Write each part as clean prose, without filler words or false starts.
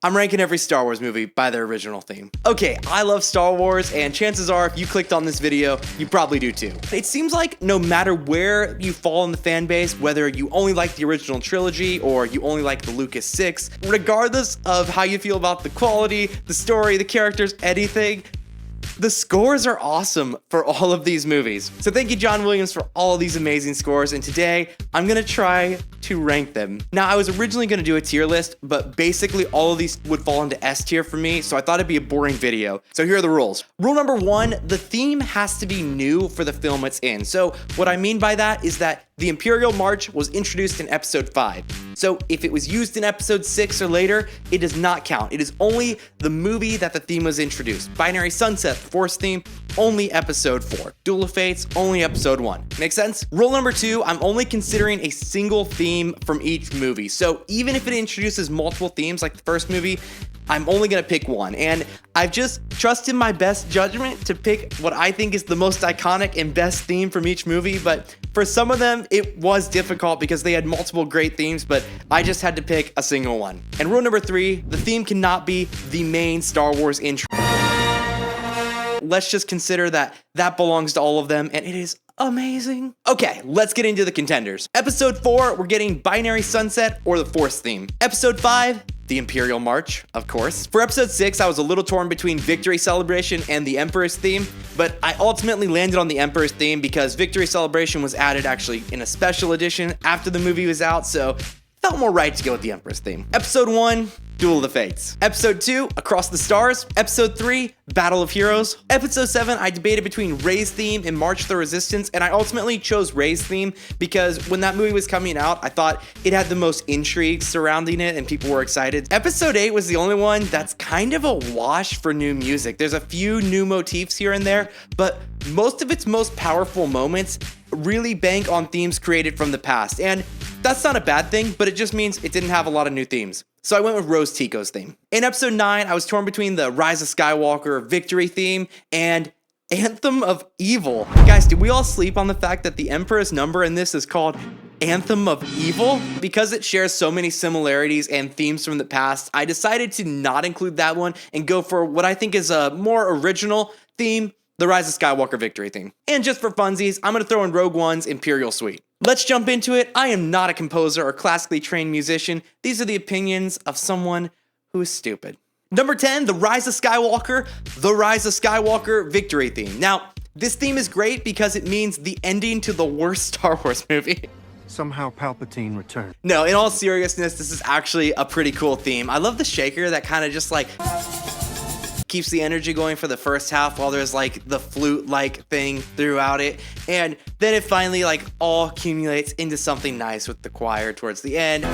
I'm ranking every Star Wars movie by their original theme. Okay, I love Star Wars, and chances are if you clicked on this video, you probably do too. It seems like no matter where you fall in the fan base, whether you only like the original trilogy or you only like the Lucas 6, regardless of how you feel about the quality, the story, the characters, anything, the scores are awesome for all of these movies. So thank you, John Williams, for all of these amazing scores, and today I'm gonna try to rank them. Now, I was originally gonna do a tier list, but basically all of these would fall into S tier for me, so I thought it'd be a boring video. So here are the rules. Rule number 1, the theme has to be new for the film it's in. So what I mean by that is that the Imperial March was introduced in episode 5. So if it was used in episode 6 or later, it does not count. It is only the movie that the theme was introduced. Binary Sunset, Force theme, only episode 4. Duel of Fates, only episode 1. Make sense? Rule number 2, I'm only considering a single theme from each movie. So even if it introduces multiple themes like the first movie, I'm only gonna pick one. And I've just trusted my best judgment to pick what I think is the most iconic and best theme from each movie, but for some of them, it was difficult because they had multiple great themes, but I just had to pick a single one. And rule number 3, the theme cannot be the main Star Wars intro. Let's just consider that that belongs to all of them, and it is amazing. Okay, let's get into the contenders. Episode 4, we're getting Binary Sunset or the Force theme. Episode 5, the Imperial March, of course. For episode 6, I was a little torn between Victory Celebration and the Emperor's theme, but I ultimately landed on the Emperor's theme because Victory Celebration was added actually in a special edition after the movie was out, so it felt more right to go with the Emperor's theme. Episode 1, Duel of the Fates. Episode 2, Across the Stars. Episode 3, Battle of Heroes. Episode 7, I debated between Rey's theme and March of the Resistance, and I ultimately chose Rey's theme because when that movie was coming out, I thought it had the most intrigue surrounding it and people were excited. Episode 8 was the only one that's kind of a wash for new music. There's a few new motifs here and there, but most of its most powerful moments really bank on themes created from the past, and that's not a bad thing, but it just means it didn't have a lot of new themes. So I went with Rose Tico's theme. In episode 9, I was torn between the Rise of Skywalker Victory theme and Anthem of Evil. Guys, did we all sleep on the fact that the Emperor's number in this is called Anthem of Evil? Because it shares so many similarities and themes from the past, I decided to not include that one and go for what I think is a more original theme, the Rise of Skywalker Victory theme. And just for funsies, I'm gonna throw in Rogue One's Imperial Suite. Let's jump into it. I am not a composer or classically trained musician. These are the opinions of someone who is stupid. Number 10, the Rise of Skywalker Victory theme. Now, this theme is great because it means the ending to the worst Star Wars movie. Somehow Palpatine returned. No, in all seriousness, this is actually a pretty cool theme. I love the shaker that kind of just like keeps the energy going for the first half while there's like the flute-like thing throughout it. And then it finally like all accumulates into something nice with the choir towards the end,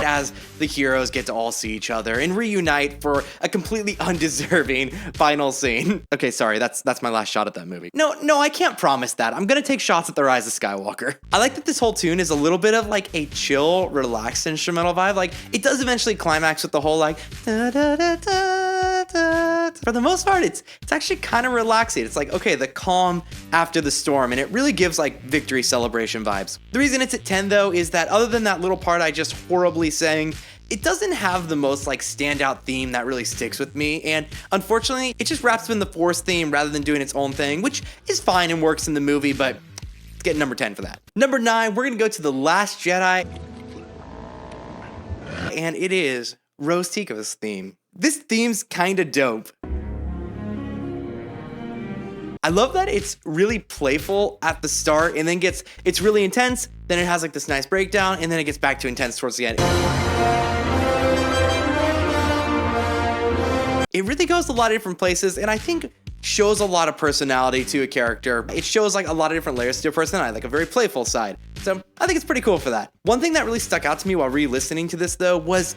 as the heroes get to all see each other and reunite for a completely undeserving final scene. Okay, sorry, that's my last shot at that movie. No, I can't promise that. I'm gonna take shots at the Rise of Skywalker. I like that this whole tune is a little bit of like a chill, relaxed instrumental vibe. Like, it does eventually climax with the whole like, da, da, da, da, da. For the most part, it's actually kind of relaxing. It's like, okay, the calm after the storm, and it really gives like victory celebration vibes. The reason it's at 10 though is that other than that little part I just horribly sang, it doesn't have the most like standout theme that really sticks with me, and unfortunately it just wraps up in the Force theme rather than doing its own thing, which is fine and works in the movie, but let's get number 10 for that. Number 9, we're gonna go to The Last Jedi, and it is Rose Tico's theme. This theme's kinda dope. I love that it's really playful at the start and then it's really intense, then it has like this nice breakdown, and then it gets back to intense towards the end. It really goes a lot of different places, and I think shows a lot of personality to a character. It shows like a lot of different layers to a personality, like a very playful side. So I think it's pretty cool for that. One thing that really stuck out to me while re-listening to this though was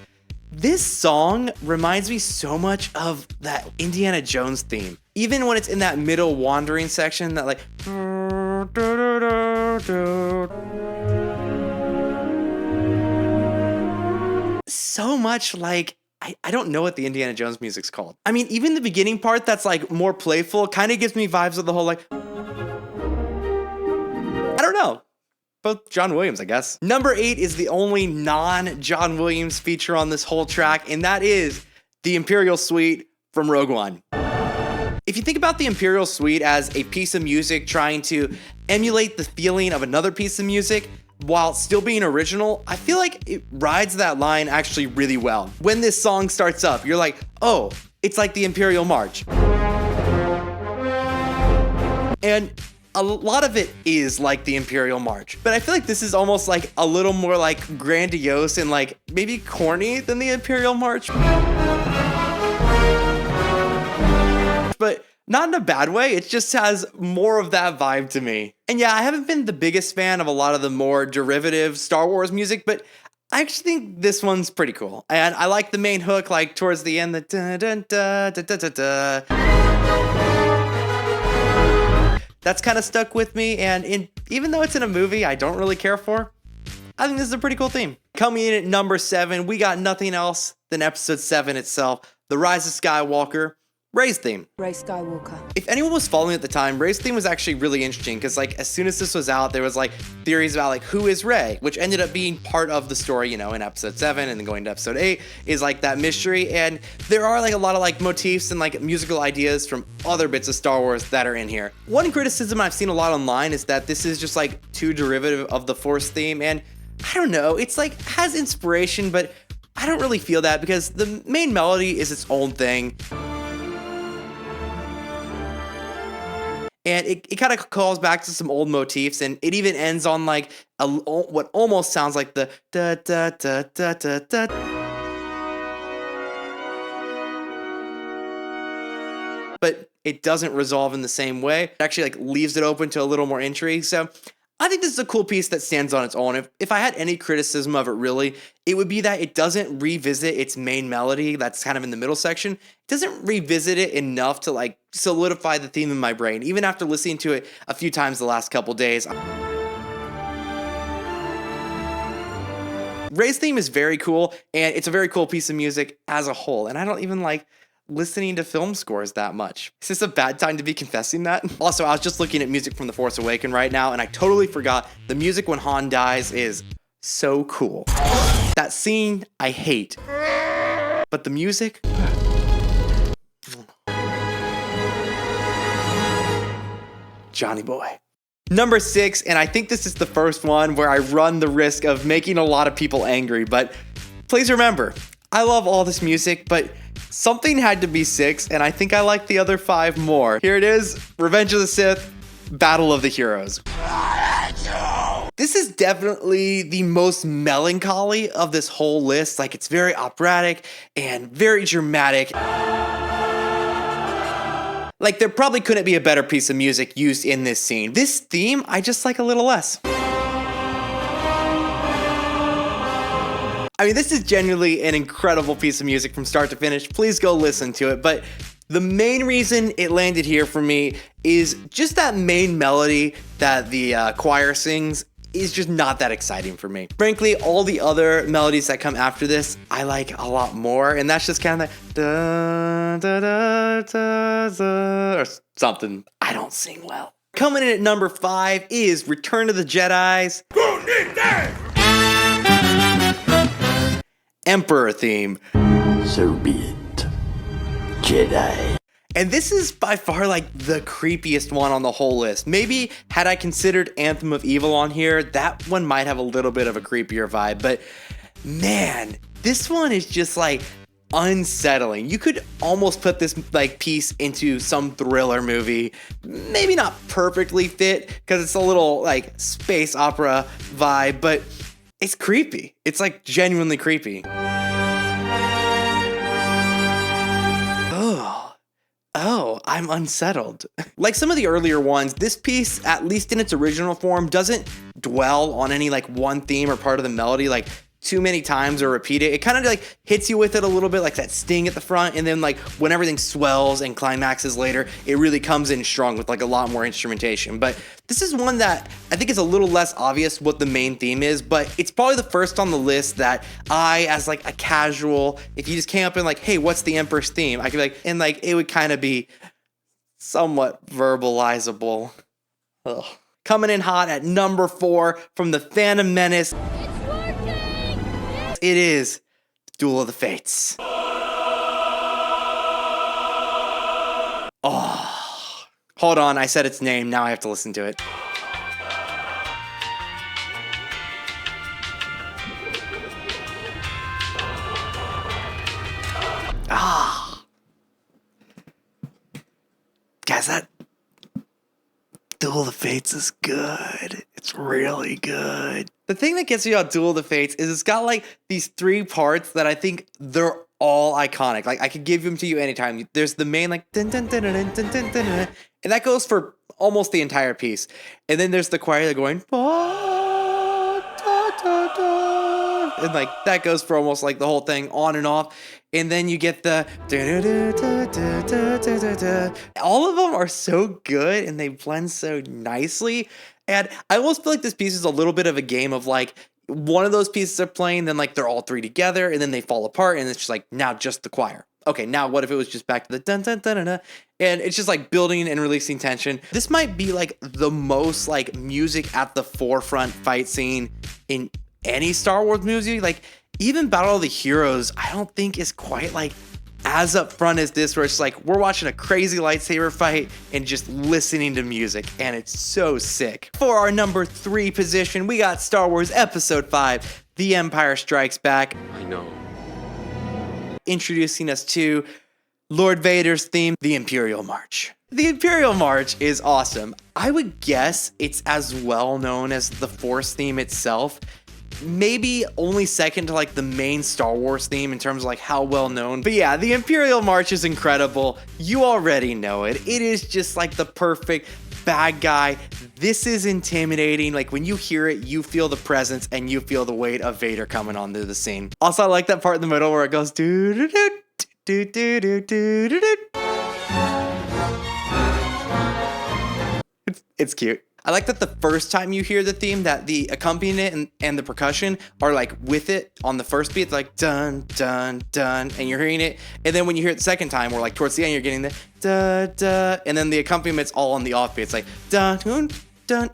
this song reminds me so much of that Indiana Jones theme. Even when it's in that middle wandering section, that like so much like, I don't know what the Indiana Jones music's called. I mean, even the beginning part that's like more playful kind of gives me vibes of the whole like, I don't know. both John Williams, I guess. Number 8 is the only non-John Williams feature on this whole track, and that is the Imperial Suite from Rogue One. If you think about the Imperial Suite as a piece of music trying to emulate the feeling of another piece of music while still being original, I feel like it rides that line actually really well. When this song starts up, you're like, oh, it's like the Imperial March. And a lot of it is like the Imperial March, but I feel like this is almost like a little more like grandiose and like maybe corny than the Imperial March. But not in a bad way, it just has more of that vibe to me. And yeah, I haven't been the biggest fan of a lot of the more derivative Star Wars music, but I actually think this one's pretty cool. And I like the main hook, like towards the end, the da da da da da da da. That's kind of stuck with me, and even though it's in a movie I don't really care for, I think this is a pretty cool theme. Coming in at number 7, we got nothing else than episode 7 itself, The Rise of Skywalker, Rey's theme. Rey Skywalker. If anyone was following at the time, Rey's theme was actually really interesting because like as soon as this was out, there was like theories about like who is Rey, which ended up being part of the story, you know, in episode 7 and then going to episode 8 is like that mystery. And there are like a lot of like motifs and like musical ideas from other bits of Star Wars that are in here. One criticism I've seen a lot online is that this is just like too derivative of the Force theme. And I don't know, it's like has inspiration, but I don't really feel that because the main melody is its own thing. And it kind of calls back to some old motifs, and it even ends on like what almost sounds like the da da da da da da. But it doesn't resolve in the same way. It actually like leaves it open to a little more intrigue. So I think this is a cool piece that stands on its own. If I had any criticism of it really, it would be that it doesn't revisit its main melody that's kind of in the middle section. It doesn't revisit it enough to like solidify the theme in my brain, even after listening to it a few times the last couple days. Rey's theme is very cool, and it's a very cool piece of music as a whole, and I don't even like listening to film scores that much. Is this a bad time to be confessing that? Also, I was just looking at music from The Force Awakens right now, and I totally forgot the music when Han dies is so cool. That scene, I hate. But the music? Johnny boy. Number 6, and I think this is the first one where I run the risk of making a lot of people angry, but please remember, I love all this music, but something had to be 6, and I think I like the other 5 more. Here it is, Revenge of the Sith, Battle of the Heroes. This is definitely the most melancholy of this whole list. Like, it's very operatic and very dramatic. Like, there probably couldn't be a better piece of music used in this scene. This theme, I just like a little less. I mean, this is genuinely an incredible piece of music from start to finish. Please go listen to it. But the main reason it landed here for me is just that main melody that the choir sings is just not that exciting for me. Frankly, all the other melodies that come after this, I like a lot more. And that's just kind of like da, da, da, da, da, or something. I don't sing well. Coming in at number 5 is Return of the Jedi's Emperor theme. So be it, Jedi. And this is by far like the creepiest one on the whole list. Maybe had I considered Anthem of Evil on here, that one might have a little bit of a creepier vibe. But man, this one is just like unsettling. You could almost put this like piece into some thriller movie. Maybe not perfectly fit because it's a little like space opera vibe, but it's creepy. It's like genuinely creepy. Oh, I'm unsettled. Like some of the earlier ones, this piece, at least in its original form, doesn't dwell on any like one theme or part of the melody like too many times or repeat it. It kind of like hits you with it a little bit, like that sting at the front, and then like when everything swells and climaxes later, it really comes in strong with like a lot more instrumentation. But this is one that I think is a little less obvious what the main theme is, but it's probably the first on the list that I, as like a casual, if you just came up and like, hey, what's the Emperor's theme? I could be like, and like it would kind of be somewhat verbalizable. Ugh. Coming in hot at number 4 from the Phantom Menace. It's working! It is Duel of the Fates. Oh, hold on. I said its name. Now I have to listen to it. Guys, that Duel of the Fates is good. It's really good. The thing that gets me about Duel of the Fates is it's got like these 3 parts that I think they're all iconic. Like I could give them to you anytime. There's the main like dun, dun, dun, dun, dun, dun, dun, dun, dun, and that goes for almost the entire piece. And then there's the choir that going and like that goes for almost like the whole thing on and off. And then you get the all of them are so good and they blend so nicely. And I almost feel like this piece is a little bit of a game of like one of those pieces are playing, then like they're all 3 together and then they fall apart and it's just like now just the choir. Okay, now what if it was just back to the dun dun dun dun dun, and it's just like building and releasing tension. This might be like the most like music at the forefront fight scene in any Star Wars movie. Like even Battle of the Heroes, I don't think is quite like as upfront as this, where it's like we're watching a crazy lightsaber fight and just listening to music, and it's so sick. For our number 3 position, we got Star Wars Episode 5, The Empire Strikes Back. I know. Introducing us to Lord Vader's theme, the Imperial March. The Imperial March is awesome. I would guess it's as well known as the Force theme itself. Maybe only second to like the main Star Wars theme in terms of like how well known. But yeah, the Imperial March is incredible. You already know it. It is just like the perfect bad guy. This is intimidating. Like when you hear it, you feel the presence and you feel the weight of Vader coming onto the scene. Also, I like that part in the middle where it goes do do do do do do do do do. It's cute. I like that the first time you hear the theme, that the accompaniment and the percussion are like with it on the first beat, it's like dun, dun, dun, and you're hearing it. And then when you hear it the second time, or like towards the end, you're getting the da, da, and then the accompaniment all on the off beat. It's like dun, dun, dun.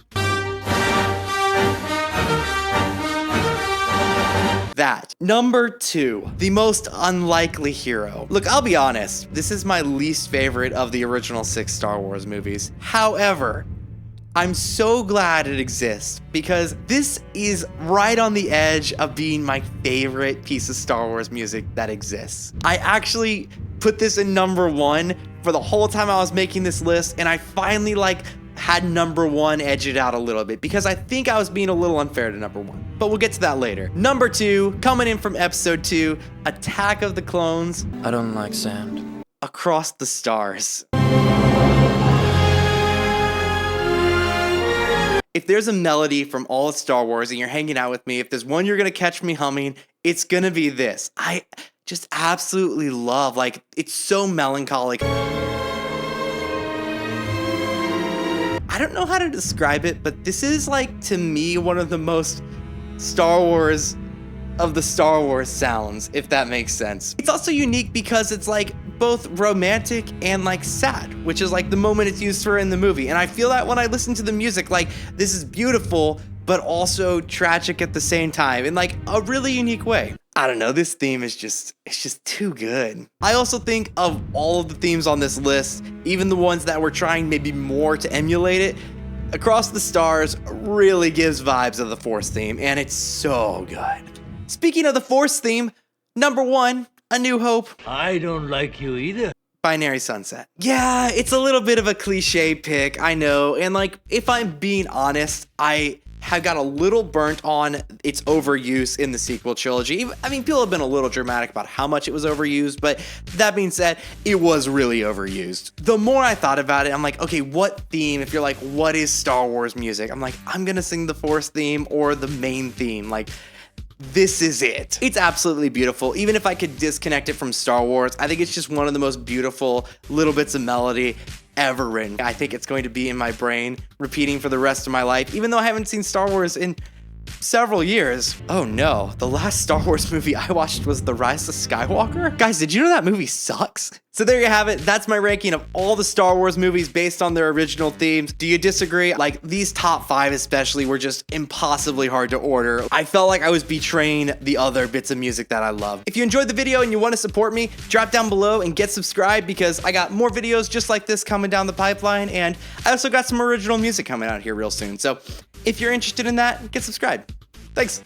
That. Number 2, the most unlikely hero. Look, I'll be honest, this is my least favorite of the original 6 Star Wars movies. However, I'm so glad it exists because this is right on the edge of being my favorite piece of Star Wars music that exists. I actually put this in number 1 for the whole time I was making this list, and I finally like had number 1 edge it out a little bit because I think I was being a little unfair to number 1. But we'll get to that later. Number 2, coming in from episode 2, Attack of the Clones. I don't like sand. Across the Stars. If there's a melody from all of Star Wars and you're hanging out with me, if there's one you're gonna catch me humming, it's gonna be this. I just absolutely love, like, it's so melancholic. I don't know how to describe it, but this is like, to me, one of the most Star Wars of the Star Wars sounds, if that makes sense. It's also unique because it's like both romantic and like sad, which is like the moment it's used for in the movie. And I feel that when I listen to the music, like this is beautiful, but also tragic at the same time in like a really unique way. I don't know, this theme is just, it's just too good. I also think of all of the themes on this list, even the ones that were trying maybe more to emulate it, Across the Stars really gives vibes of the Force theme, and it's so good. Speaking of the Force theme, number 1, A New Hope. I don't like you either. Binary Sunset. Yeah, it's a little bit of a cliche pick, I know, and like, if I'm being honest, I have got a little burnt on its overuse in the sequel trilogy. I mean, people have been a little dramatic about how much it was overused, but that being said, it was really overused. The more I thought about it, I'm like, okay, what theme, if you're like, what is Star Wars music? I'm like, I'm gonna sing the Force theme or the main theme, like, this is it. It's absolutely beautiful. Even if I could disconnect it from Star Wars, I think it's just one of the most beautiful little bits of melody ever written. I think it's going to be in my brain, repeating for the rest of my life, even though I haven't seen Star Wars in several years. Oh no, the last Star Wars movie I watched was The Rise of Skywalker. Guys, did you know that movie sucks? So there you have it. That's my ranking of all the Star Wars movies based on their original themes. Do you disagree? Like, these top 5 especially were just impossibly hard to order. I felt like I was betraying the other bits of music that I love. If you enjoyed the video and you want to support me, drop down below and get subscribed, because I got more videos just like this coming down the pipeline, and I also got some original music coming out here real soon. So if you're interested in that, get subscribed. Thanks.